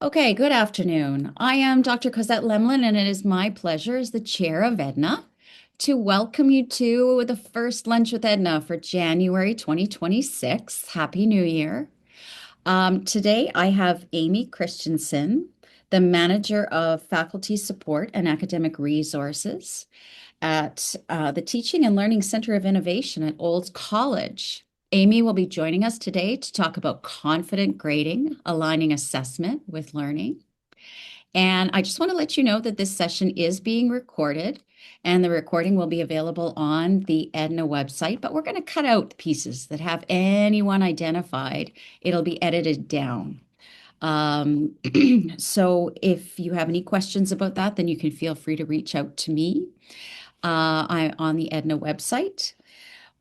Okay, good afternoon. I am Dr. Cosette Lemlin, and it is my pleasure as the chair of EDNA to welcome you to the first Lunch with EDNA for January 2026. Happy New Year. Today I have Amy Christiansen, the Manager of Faculty Support and Academic Resources at the Teaching and Learning Center of Innovation at Olds College. Amy will be joining us today to talk about confident grading, aligning assessment with learning. And I just want to let you know that this session is being recorded and the recording will be available on the EDNA website, but we're going to cut out the pieces that have anyone identified. It'll be edited down. Um, so if you have any questions about that, then you can feel free to reach out to me. I'm on the EDNA website.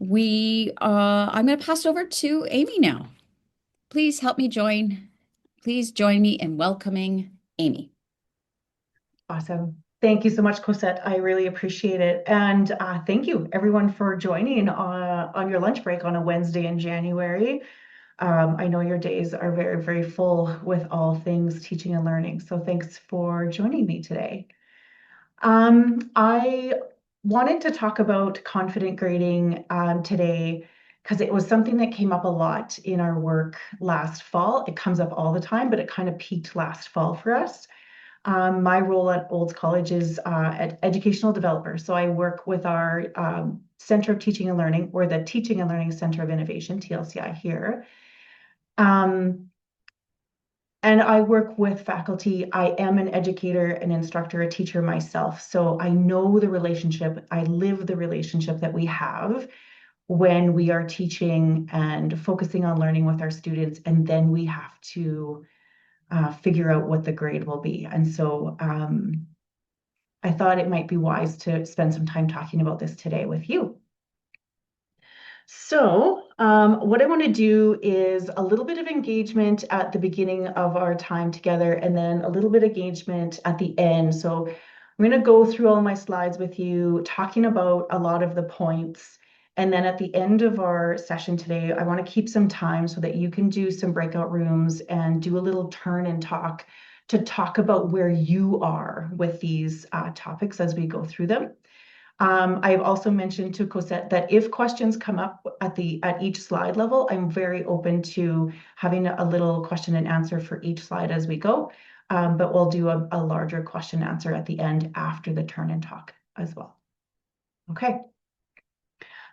I'm going to pass it over to Amy now. Please help me join. Please join me in welcoming Amy. Awesome. Thank you so much, Cosette. I really appreciate it. And thank you, everyone, for joining on your lunch break on a Wednesday in January. I know your days are very, very full with all things teaching and learning. So thanks for joining me today. I wanted to talk about confident grading today because it was something that came up a lot in our work last fall. It comes up all the time, but it kind of peaked last fall for us. My role at Olds College is an educational developer. So I work with our Center of Teaching and Learning, or the Teaching and Learning Center of Innovation, TLCI here. Um, and I work with faculty. I am an educator, an instructor, a teacher myself. So I know the relationship, I live the relationship that we have when we are teaching and focusing on learning with our students, and then we have to figure out what the grade will be. And so I thought it might be wise to spend some time talking about this today with you. So, what I want to do is a little bit of engagement at the beginning of our time together, and then a little bit of engagement at the end. So, I'm going to go through all my slides with you, talking about a lot of the points. And then at the end of our session today, I want to keep some time so that you can do some breakout rooms and do a little turn and talk to talk about where you are with these topics as we go through them. I've also mentioned to Cosette that if questions come up at each slide level, I'm very open to having a little question and answer for each slide as we go. But we'll do a larger question answer at the end after the turn and talk as well. Okay.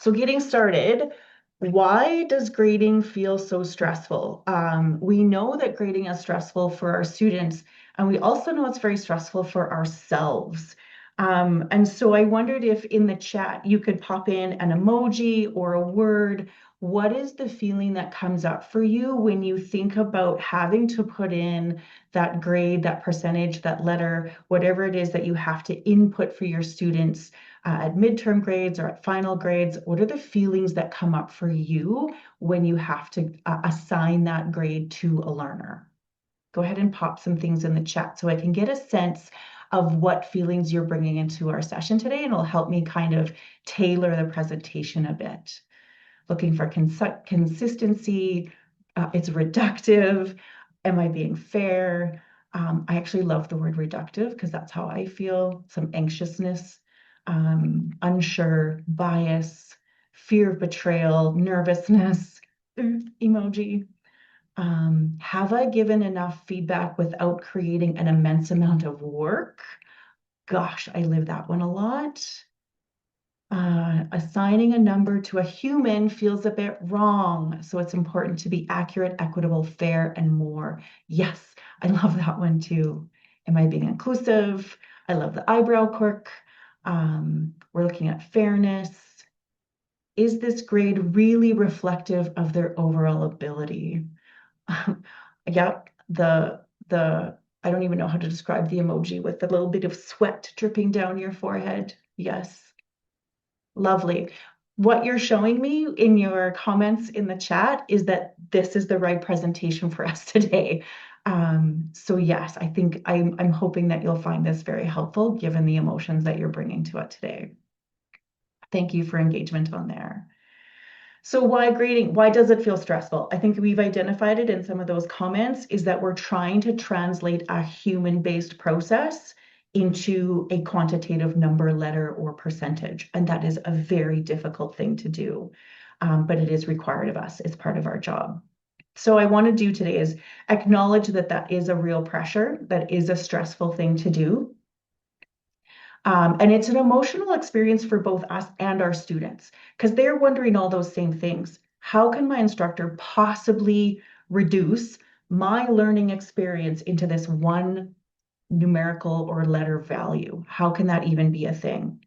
So getting started, why does grading feel so stressful? We know that grading is stressful for our students, and we also know it's very stressful for ourselves. And so I wondered if in the chat you could pop in an emoji or a word. What is the feeling that comes up for you when you think about having to put in that grade, that percentage, that letter, whatever it is that you have to input for your students at midterm grades or at final grades? What are the feelings that come up for you when you have to assign that grade to a learner? Go ahead and pop some things in the chat so I can get a sense of what feelings you're bringing into our session today, and it'll help me kind of tailor the presentation a bit. Looking for consistency, it's reductive. Am I being fair? I actually love the word reductive because that's how I feel. Some anxiousness, unsure, bias, fear of betrayal, nervousness, emoji. Have I given enough feedback without creating an immense amount of work? Gosh, I live that one a lot. Assigning a number to a human feels a bit wrong. So it's important to be accurate, equitable, fair, and more. Yes, I love that one too. Am I being inclusive? I love the eyebrow quirk. We're looking at fairness. Is this grade really reflective of their overall ability? Yeah, the I don't even know how to describe the emoji with the little bit of sweat dripping down your forehead. Yes. Lovely. What you're showing me in your comments in the chat is that this is the right presentation for us today. So yes, I think I'm hoping that you'll find this very helpful given the emotions that you're bringing to it today. Thank you for engagement on there. So why grading? Why does it feel stressful? I think we've identified it in some of those comments is that we're trying to translate a human-based process into a quantitative number, letter, or percentage. And that is a very difficult thing to do. But it is required of us. It's part of our job. So I want to do today is acknowledge that that is a real pressure, that is a stressful thing to do. And it's an emotional experience for both us and our students because they're wondering all those same things. How can my instructor possibly reduce my learning experience into this one numerical or letter value? How can that even be a thing?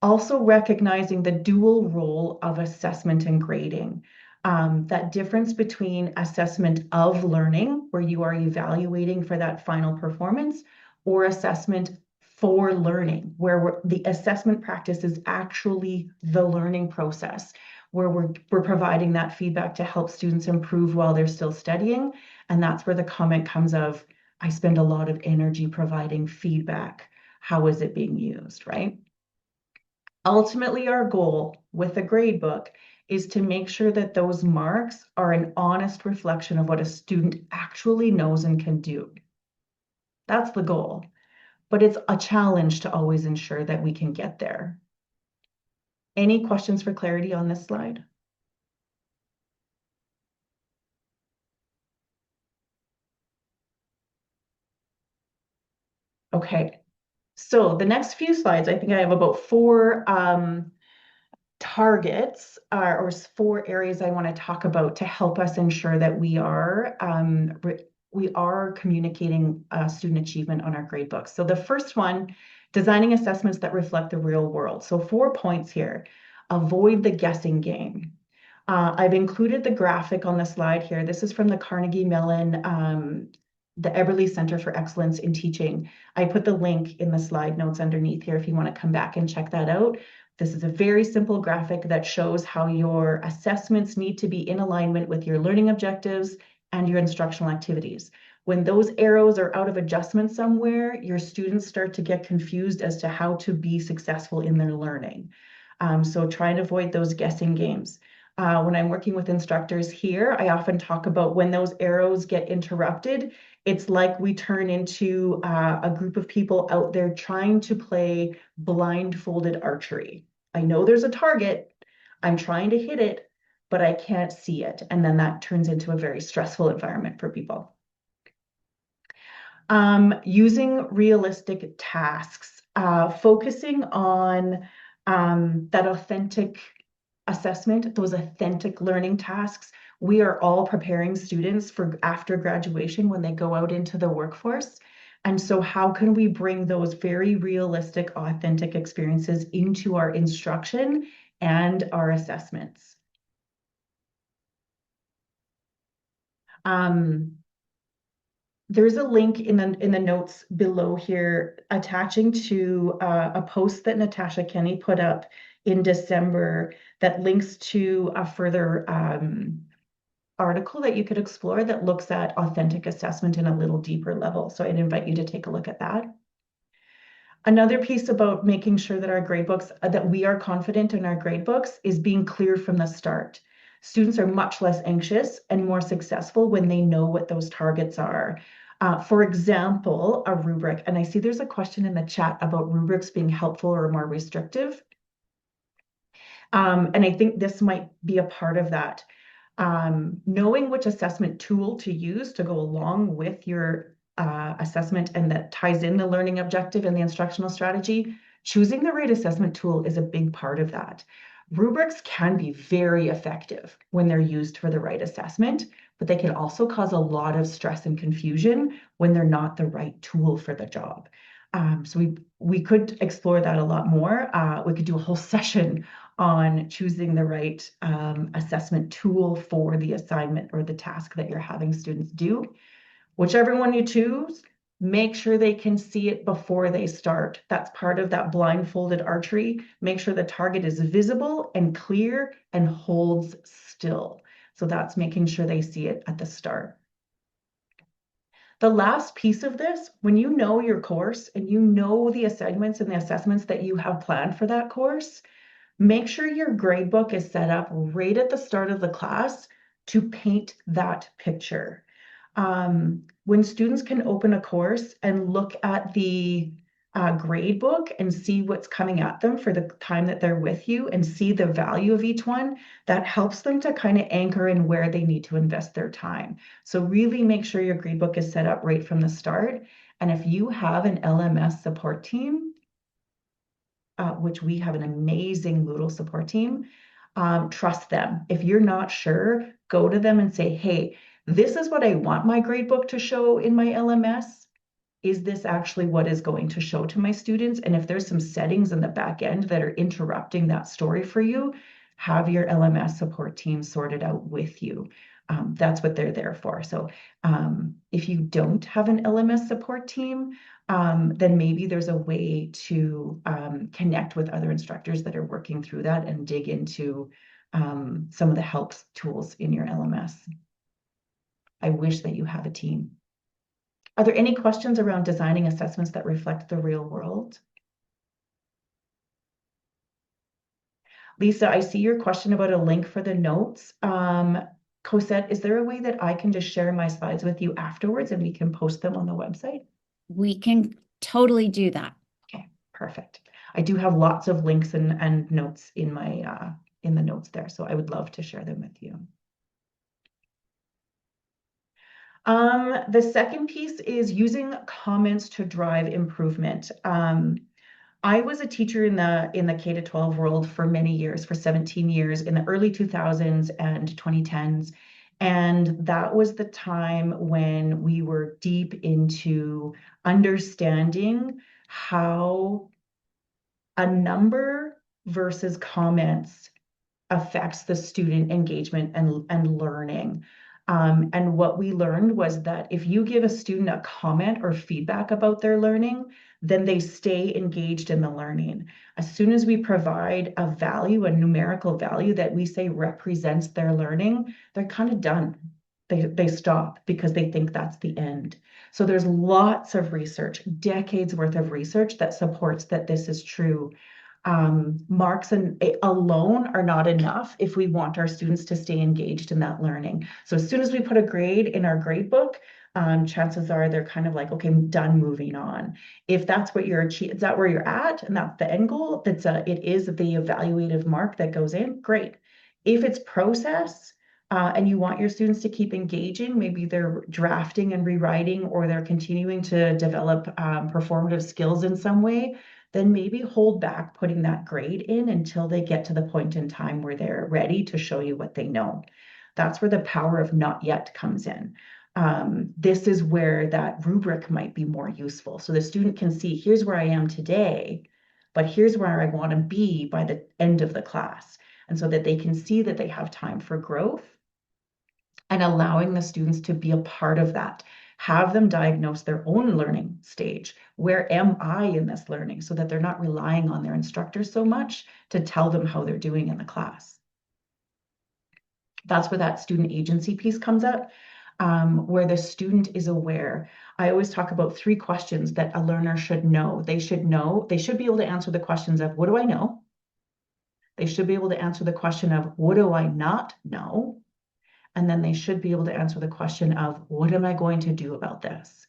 Also recognizing the dual role of assessment and grading. That difference between assessment of learning, where you are evaluating for that final performance, or assessment for learning, where the assessment practice is actually the learning process, where we're providing that feedback to help students improve while they're still studying. And that's where the comment comes of, I spend a lot of energy providing feedback. How is it being used, right? Ultimately, our goal with the gradebook is to make sure that those marks are an honest reflection of what a student actually knows and can do. That's the goal, but it's a challenge to always ensure that we can get there. Any questions for clarity on this slide? Okay, so the next few slides, I think I have about four targets or four areas I want to talk about to help us ensure that we are communicating student achievement on our gradebooks. So the first one, designing assessments that reflect the real world. So 4 points here. Avoid the guessing game. I've included the graphic on the slide here. This is from the Carnegie Mellon, the Eberly Center for Excellence in Teaching. I put the link in the slide notes underneath here if you want to come back and check that out. This is a very simple graphic that shows how your assessments need to be in alignment with your learning objectives and your instructional activities. When those arrows are out of adjustment somewhere, your students start to get confused as to how to be successful in their learning. So try and avoid those guessing games. When I'm working with instructors here, I often talk about when those arrows get interrupted, it's like we turn into a group of people out there trying to play blindfolded archery. I know there's a target, I'm trying to hit it, but I can't see it. And then that turns into a very stressful environment for people. Using realistic tasks, focusing on that authentic assessment, those authentic learning tasks. We are all preparing students for after graduation when they go out into the workforce. And so how can we bring those very realistic, authentic experiences into our instruction and our assessments? There's a link in the notes below here attaching to a post that Natasha Kenny put up in December that links to a further article that you could explore that looks at authentic assessment in a little deeper level. So I'd invite you to take a look at that. Another piece about making sure that our gradebooks, that we are confident in our gradebooks, is being clear from the start. Students are much less anxious and more successful when they know what those targets are. For example, a rubric, and I see there's a question in the chat about rubrics being helpful or more restrictive. And I think this might be a part of that. Knowing which assessment tool to use to go along with your assessment and that ties in the learning objective and the instructional strategy, choosing the right assessment tool is a big part of that. Rubrics can be very effective when they're used for the right assessment, but they can also cause a lot of stress and confusion when they're not the right tool for the job. So we could explore that a lot more. We could do a whole session on choosing the right assessment tool for the assignment or the task that you're having students do. Whichever one you choose, make sure they can see it before they start. That's part of that blindfolded archery. Make sure the target is visible and clear and holds still. So that's making sure they see it at the start. The last piece of this, when you know your course and you know the assignments and the assessments that you have planned for that course, Make sure your gradebook is set up right at the start of the class to paint that picture. When students can open a course and look at the grade book and see what's coming at them for the time that they're with you and see the value of each one, that helps them to kind of anchor in where they need to invest their time. So really make sure your grade book is set up right from the start. And if you have an LMS support team, which we have an amazing Moodle support team, trust them. If you're not sure, go to them and say, hey, this is what I want my gradebook to show in my LMS. Is this actually what is going to show to my students? And if there's some settings in the back end that are interrupting that story for you, have your LMS support team sort it out with you. That's what they're there for. So if you don't have an LMS support team, then maybe there's a way to connect with other instructors that are working through that and dig into some of the help tools in your LMS. I wish that you have a team. Are there any questions around designing assessments that reflect the real world? Lisa, I see your question about a link for the notes. Cosette, is there a way that I can just share my slides with you afterwards and we can post them on the website? We can totally do that. Okay, perfect. I do have lots of links and notes in my in the notes there, so I would love to share them with you. The second piece is using comments to drive improvement. I was a teacher in the K-12 world for many years, for 17 years, in the early 2000s and 2010s. And that was the time when we were deep into understanding how a number versus comments affects the student engagement and learning. And what we learned was that if you give a student a comment or feedback about their learning, then they stay engaged in the learning. As soon as we provide a value, a numerical value that we say represents their learning, they're kind of done. They stop because they think that's the end. So there's lots of research, decades worth of research that supports that this is true. Marks alone are not enough if we want our students to stay engaged in that learning. So as soon as we put a grade in our grade book, chances are they're kind of like, okay, I'm done, moving on. If that's what you're achieving, is that where you're at, and that's the end goal, it is the evaluative mark that goes in, great. If it's process, and you want your students to keep engaging, maybe they're drafting and rewriting, or they're continuing to develop performative skills in some way, then maybe hold back putting that grade in until they get to the point in time where they're ready to show you what they know. That's where the power of not yet comes in. This is where that rubric might be more useful. So the student can see, here's where I am today, but here's where I want to be by the end of the class. And so that they can see that they have time for growth, and allowing the students to be a part of that. Have them diagnose their own learning stage. Where am I in this learning? So that they're not relying on their instructors so much to tell them how they're doing in the class. That's where that student agency piece comes up, where the student is aware. I always talk about 3 questions that a learner should know. They should be able to answer the questions of, what do I know? They should be able to answer the question of, what do I not know? And then they should be able to answer the question of, what am I going to do about this?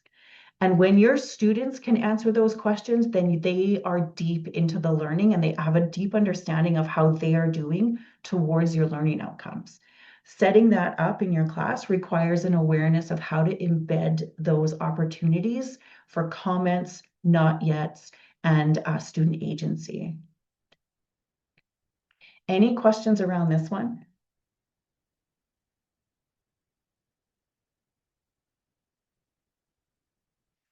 And when your students can answer those questions, then they are deep into the learning and they have a deep understanding of how they are doing towards your learning outcomes. Setting that up in your class requires an awareness of how to embed those opportunities for comments, not yets, and student agency. Any questions around this one?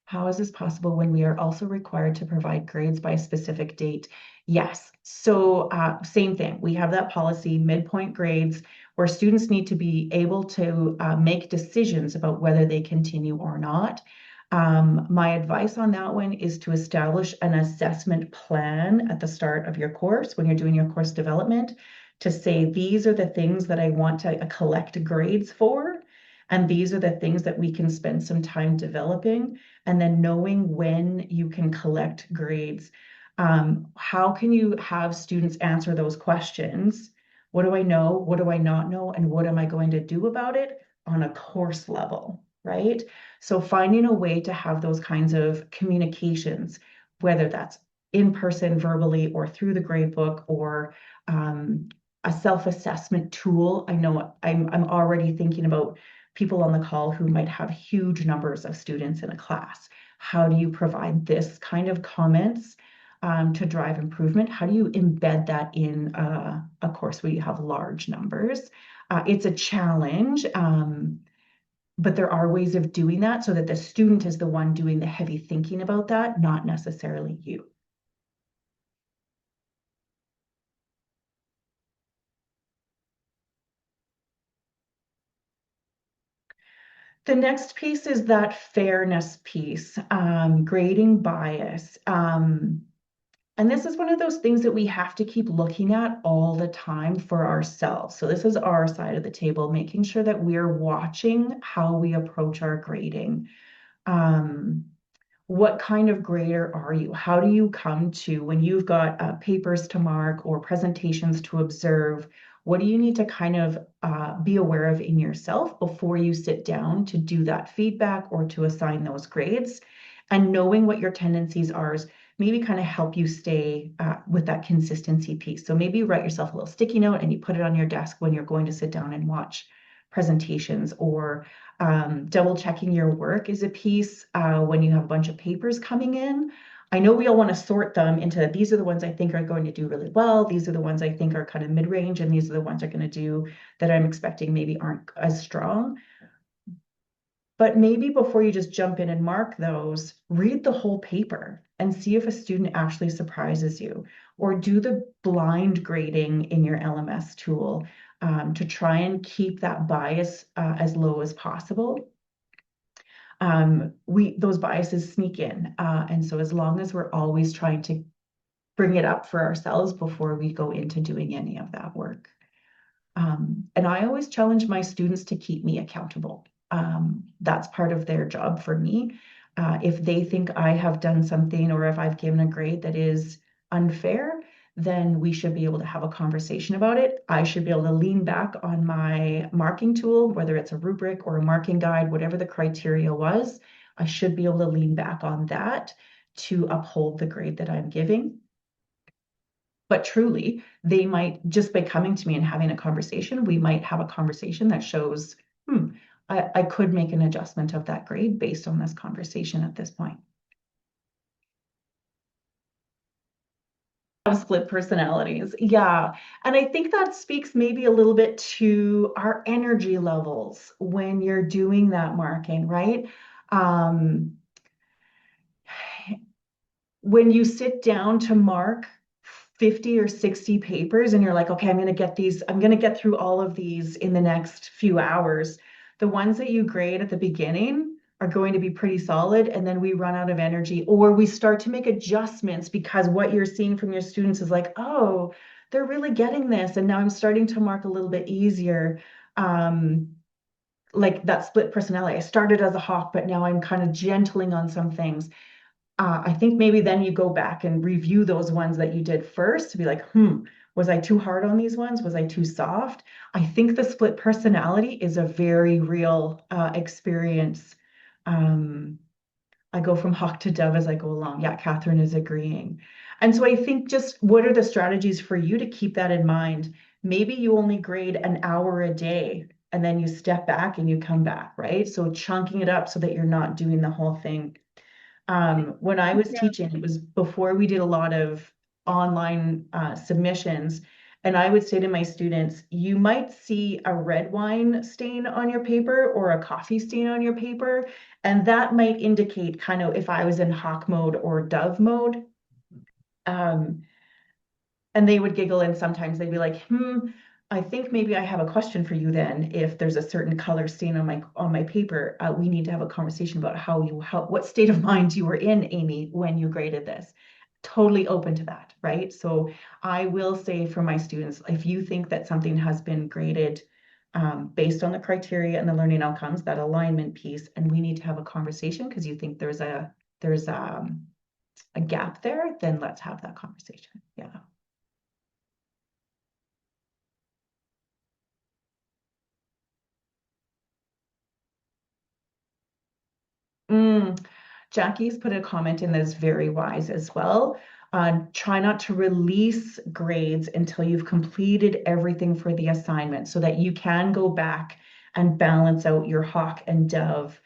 How is this possible when we are also required to provide grades by a specific date? Yes. So same thing. We have that policy, midpoint grades, where students need to be able to make decisions about whether they continue or not. My advice on that one is to establish an assessment plan at the start of your course when you're doing your course development, to say, these are the things that I want to collect grades for, and these are the things that we can spend some time developing. And then knowing when you can collect grades. How can you have students answer those questions? What do I know? What do I not know? And what am I going to do about it on a course level, right? So finding a way to have those kinds of communications, whether that's in person, verbally, or through the gradebook, or a self-assessment tool. I know I'm already thinking about people on the call who might have huge numbers of students in a class. How do you provide this kind of comments to drive improvement? How do you embed that in a course where you have large numbers? It's a challenge, but there are ways of doing that so that the student is the one doing the heavy thinking about that, not necessarily you. The next piece is that fairness piece, grading bias. And this is one of those things that we have to keep looking at all the time for ourselves. So this is our side of the table, making sure that we're watching how we approach our grading. Um, what kind of grader are you? How do you come to when you've got papers to mark or presentations to observe? What do you need to kind of be aware of in yourself before you sit down to do that feedback or to assign those grades? And knowing what your tendencies are is maybe kind of help you stay with that consistency piece. So maybe you write yourself a little sticky note and you put it on your desk when you're going to sit down and watch presentations, or double checking your work is a piece when you have a bunch of papers coming in. I know we all want to sort them into these are the ones I think are going to do really well. These are the ones I think are kind of mid-range, and these are the ones are going to do that I'm expecting maybe aren't as strong. But maybe before you just jump in and mark those, read the whole paper and see if a student actually surprises you, or do the blind grading in your LMS tool to try and keep that bias as low as possible. Those biases sneak in. And so as long as we're always trying to bring it up for ourselves before we go into doing any of that work. And I always challenge my students to keep me accountable. That's part of their job for me. If they think I have done something or if I've given a grade that is unfair, then we should be able to have a conversation about it. I should be able to lean back on my marking tool, whether it's a rubric or a marking guide, whatever the criteria was, I should be able to lean back on that to uphold the grade that I'm giving. But truly, they might, just by coming to me and having a conversation, we might have a conversation that shows, I could make an adjustment of that grade based on this conversation at this point. Split personalities. Yeah. And I think that speaks maybe a little bit to our energy levels when you're doing that marking, right? Um, when you sit down to mark 50 or 60 papers and you're like, okay, I'm going to get through all of these in the next few hours. The ones that you grade at the beginning are going to be pretty solid. And then we run out of energy, or we start to make adjustments because what you're seeing from your students is like, oh, they're really getting this. And now I'm starting to mark a little bit easier. Like that split personality. I started as a hawk, but now I'm kind of gentling on some things. I think maybe then you go back and review those ones that you did first to be like, was I too hard on these ones? Was I too soft? I think the split personality is a very real experience. I go from hawk to dove as I go along. Yeah, Catherine is agreeing. And so I think just what are the strategies for you to keep that in mind? Maybe you only grade an hour a day and then you step back and you come back, right? So chunking it up so that you're not doing the whole thing. When I was teaching, it was before we did a lot of online submissions. And I would say to my students, you might see a red wine stain on your paper or a coffee stain on your paper. And that might indicate kind of if I was in hawk mode or dove mode. Um, and they would giggle, and sometimes they'd be like, I think maybe I have a question for you then. If there's a certain color stain on my paper, we need to have a conversation about what state of mind you were in, Amy, when you graded this. Totally open to that, right? So I will say for my students, if you think that something has been graded based on the criteria and the learning outcomes, that alignment piece, and we need to have a conversation because you think there's a gap there, then let's have that conversation. Yeah. Jackie's put a comment in that's very wise as well. Try not to release grades until you've completed everything for the assignment so that you can go back and balance out your hawk and dove.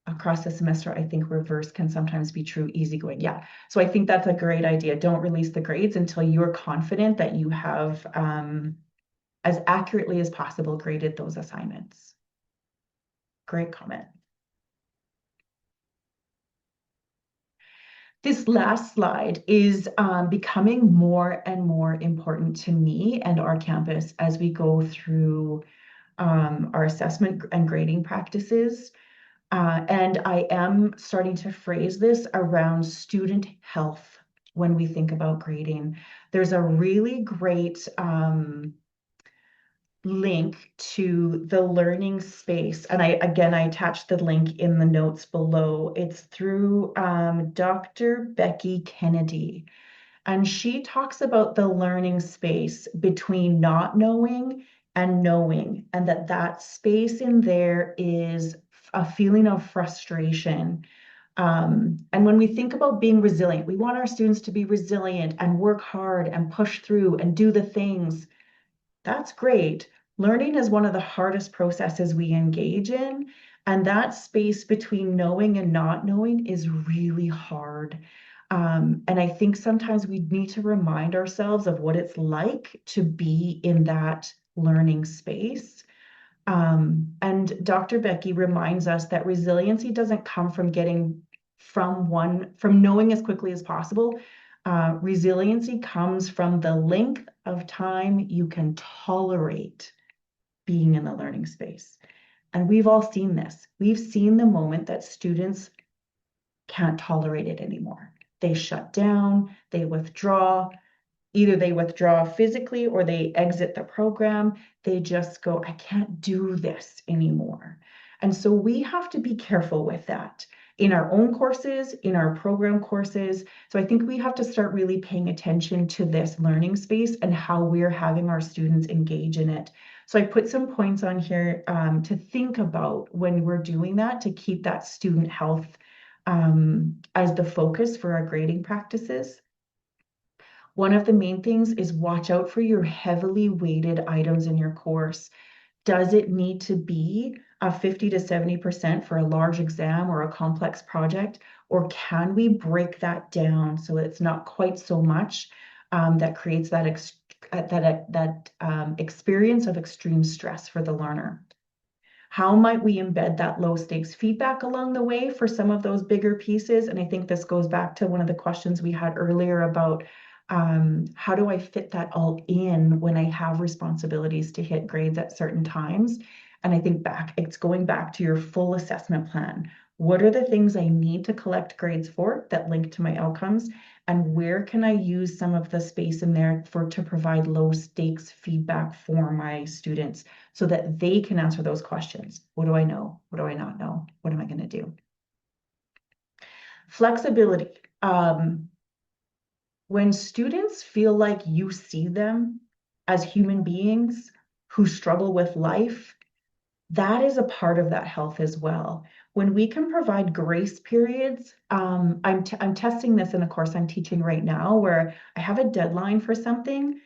Across the semester, I think reverse can sometimes be true, easygoing. Yeah. So I think that's a great idea. Don't release the grades until you're confident that you have, as accurately as possible, graded those assignments. Great comment. This last slide is becoming more and more important to me and our campus as we go through our assessment and grading practices. And I am starting to phrase this around student health when we think about grading. There's a really great link to the learning space. And I attached the link in the notes below. It's through Dr. Becky Kennedy. And she talks about the learning space between not knowing and knowing, and that space in there is a feeling of frustration. And when we think about being resilient, we want our students to be resilient and work hard and push through and do the things. That's great. Learning is one of the hardest processes we engage in, and that space between knowing and not knowing is really hard. And I think sometimes we need to remind ourselves of what it's like to be in that learning space. And Dr. Becky reminds us that resiliency doesn't come from getting from knowing as quickly as possible. Resiliency comes from the length of time you can tolerate being in the learning space. And we've all seen this. We've seen the moment that students can't tolerate it anymore. They shut down, they withdraw. Either they withdraw physically or they exit the program. They just go, I can't do this anymore. And so we have to be careful with that in our own courses, in our program courses. So I think we have to start really paying attention to this learning space and how we're having our students engage in it. So I put some points on here to think about when we're doing that, to keep that student health as the focus for our grading practices. One of the main things is watch out for your heavily weighted items in your course. Does it need to be a 50 to 70% for a large exam or a complex project? Or can we break that down so it's not quite so much that creates that experience of extreme stress for the learner? How might we embed that low stakes feedback along the way for some of those bigger pieces? And I think this goes back to one of the questions we had earlier about how do I fit that all in when I have responsibilities to hit grades at certain times? And I think it's going back to your full assessment plan. What are the things I need to collect grades for that link to my outcomes? And where can I use some of the space in there to provide low stakes feedback for my students so that they can answer those questions? What do I know? What do I not know? What am I going to do? Flexibility. When students feel like you see them as human beings who struggle with life, that is a part of that health as well. When we can provide grace periods, I'm testing this in a course I'm teaching right now where I have a deadline for something.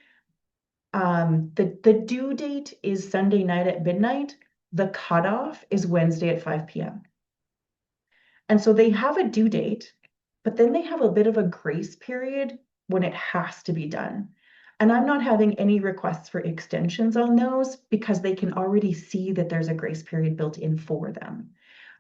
The due date is Sunday night at midnight. The cutoff is Wednesday at 5 p.m. And so they have a due date, but then they have a bit of a grace period when it has to be done. And I'm not having any requests for extensions on those because they can already see that there's a grace period built in for them.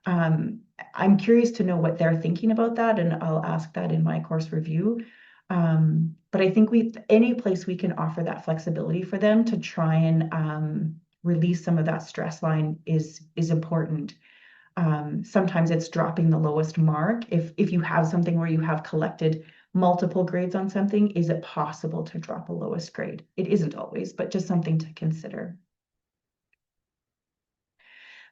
I'm curious to know what they're thinking about that, and I'll ask that in my course review. But I think any place we can offer that flexibility for them to try and release some of that stress line is important. Sometimes it's dropping the lowest mark. If you have something where you have collected multiple grades on something, is it possible to drop a lowest grade? It isn't always, but just something to consider.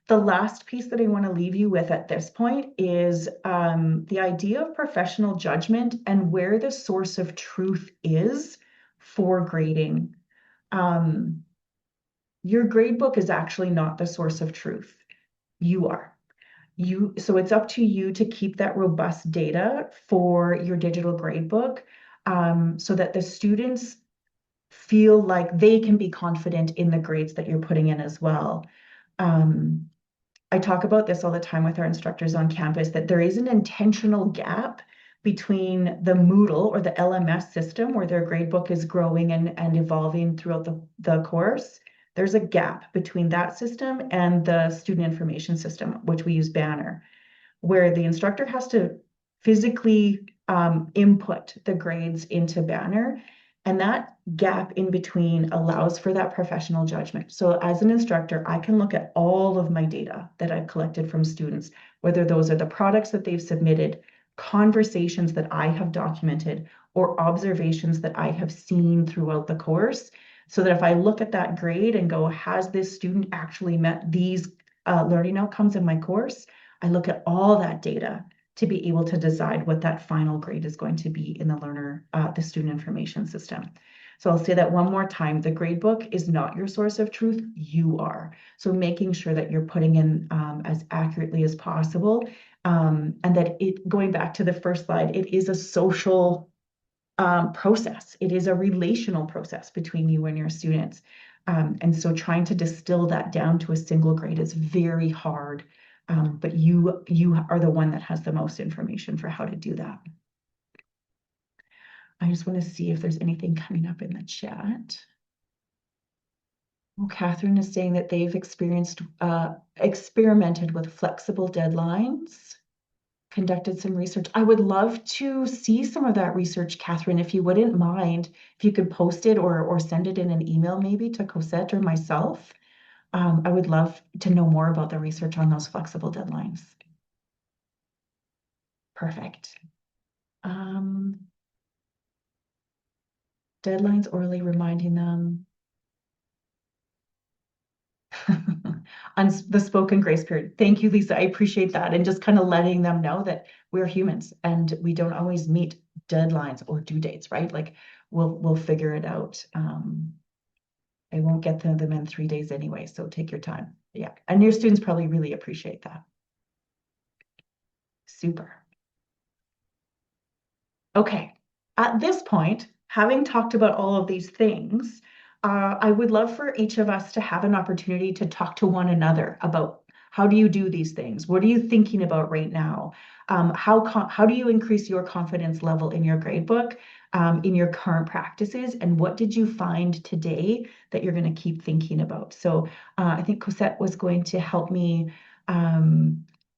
The last piece that I want to leave you with at this point is the idea of professional judgment and where the source of truth is for grading. Um, your gradebook is actually not the source of truth. You are. So it's up to you to keep that robust data for your digital gradebook, so that the students feel like they can be confident in the grades that you're putting in as well. Um, I talk about this all the time with our instructors on campus, that there is an intentional gap between the Moodle or the LMS system where their gradebook is growing and evolving throughout the course. There's a gap between that system and the student information system, which we use Banner, where the instructor has to physically input the grades into Banner. And that gap in between allows for that professional judgment. So as an instructor, I can look at all of my data that I've collected from students, whether those are the products that they've submitted, conversations that I have documented, or observations that I have seen throughout the course. So that if I look at that grade and go, has this student actually met these learning outcomes in my course? I look at all that data to be able to decide what that final grade is going to be in the student information system. So I'll say that one more time. The gradebook is not your source of truth. You are. So making sure that you're putting in as accurately as possible, and that going back to the first slide, it is a social process. It is a relational process between you and your students. And so trying to distill that down to a single grade is very hard. But you are the one that has the most information for how to do that. I just want to see if there's anything coming up in the chat. Well, Catherine is saying that they've experimented with flexible deadlines, conducted some research. I would love to see some of that research, Catherine, if you wouldn't mind, if you could post it or send it in an email maybe to Cosette or myself. I would love to know more about the research on those flexible deadlines. Perfect. Deadlines orally reminding them on the spoken grace period. Thank you, Lisa. I appreciate that. And just kind of letting them know that we're humans and we don't always meet deadlines or due dates, right? Like we'll figure it out. I won't get them in 3 days anyway, so take your time. Yeah, and your students probably really appreciate that. Super. Okay, at this point, having talked about all of these things, I would love for each of us to have an opportunity to talk to one another about how do you do these things? What are you thinking about right now? How do you increase your confidence level in your gradebook, in your current practices? And what did you find today that you're going to keep thinking about? So I think Cosette was going to help me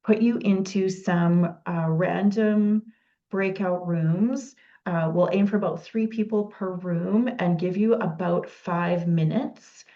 put you into some random breakout rooms. We'll aim for about 3 people per room and give you about 5 minutes